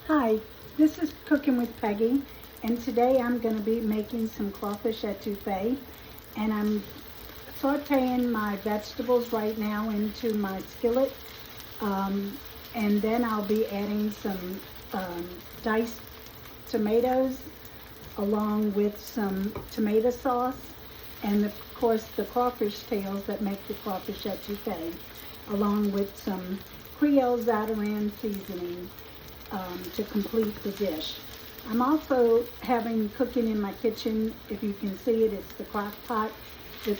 Hi, this is Cooking with Peggy, and today I'm going to be making some crawfish etouffee, and I'm sauteing my vegetables right now into my skillet, and then I'll be adding some diced tomatoes along with some tomato sauce, and of course the crawfish tails that make the crawfish etouffee, along with some Creole Zatarain seasoning to complete the dish. I'm also having cooking in my kitchen. If you can see it, it's the crock pot with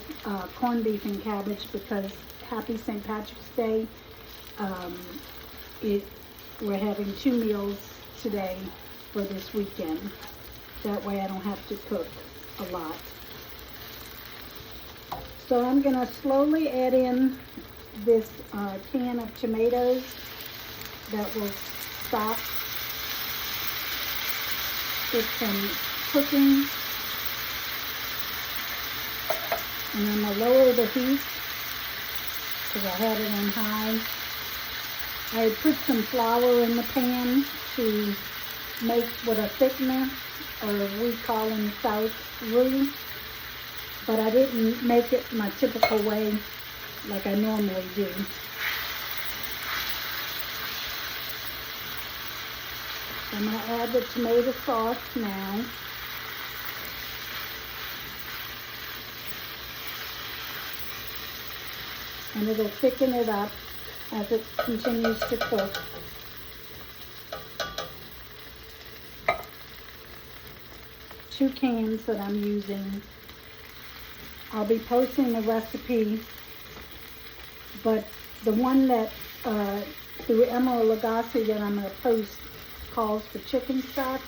corned beef and cabbage, because happy St. Patrick's Day. We're having 2 meals today for this weekend. That way I don't have to cook a lot. So I'm going to slowly add in this can of tomatoes that will stop it from cooking, and I'm going to lower the heat because I had it on high. I put some flour in the pan to make what a thickener, or we call in the South, roux, but I didn't make it my typical way like I normally do. I'm going to add the tomato sauce now. And it'll thicken it up as it continues to cook. Two cans that I'm using. I'll be posting the recipe, but the one that through Emerald Lagasse that I'm going to post calls for chicken stock,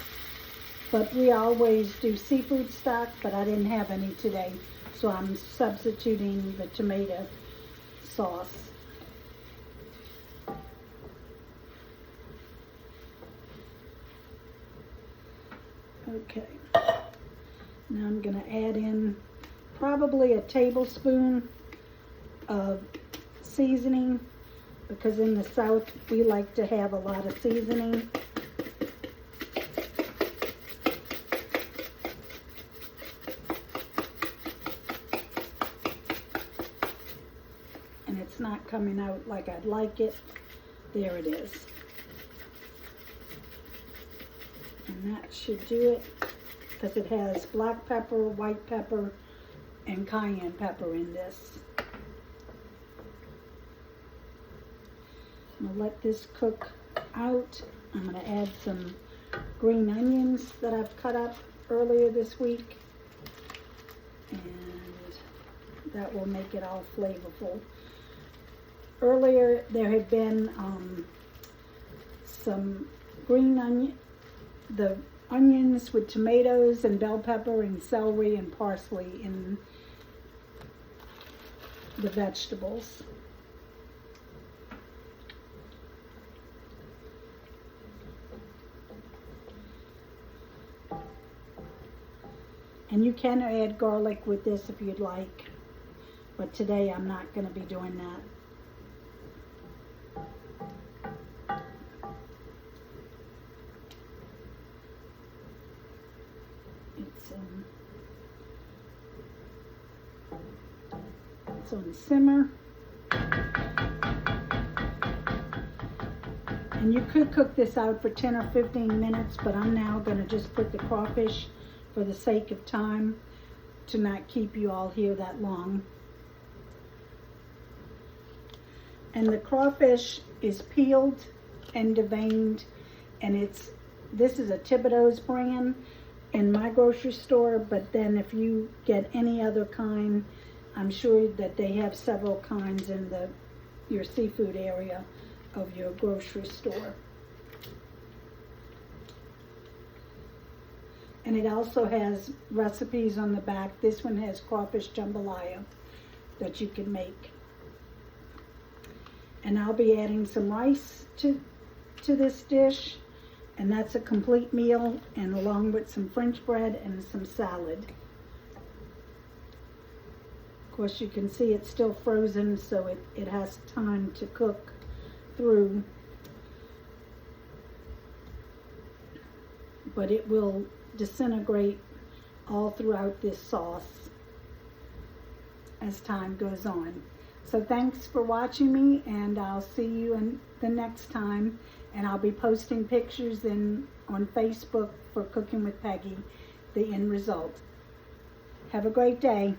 but we always do seafood stock, but I didn't have any today, so I'm substituting the tomato sauce. Okay, now I'm going to add in probably a tablespoon of seasoning, because in the South we like to have a lot of seasoning. And it's not coming out like I'd like it. There it is. And that should do it, because it has black pepper, white pepper, and cayenne pepper in this. I'm going to let this cook out. I'm going to add some green onions that I've cut up earlier this week, and that will make it all flavorful. Earlier there had been some green onion, the onions with tomatoes and bell pepper and celery and parsley in the vegetables. And you can add garlic with this if you'd like, but today I'm not going to be doing that. It's on simmer. And you could cook this out for 10 or 15 minutes, but I'm now going to just put the crawfish for the sake of time, to not keep you all here that long. And the crawfish is peeled and deveined, and this is a Thibodeau's brand in my grocery store, but then if you get any other kind, I'm sure that they have several kinds in your seafood area of your grocery store. And it also has recipes on the back. This one has crawfish jambalaya that you can make. And I'll be adding some rice to this dish, and that's a complete meal, and along with some French bread and some salad. Of course, you can see it's still frozen, so it has time to cook through. but it will disintegrate all throughout this sauce as time goes on. So thanks for watching me, and I'll see you in the next time. And I'll be posting pictures on Facebook for Cooking with Peggy, the end result. Have a great day.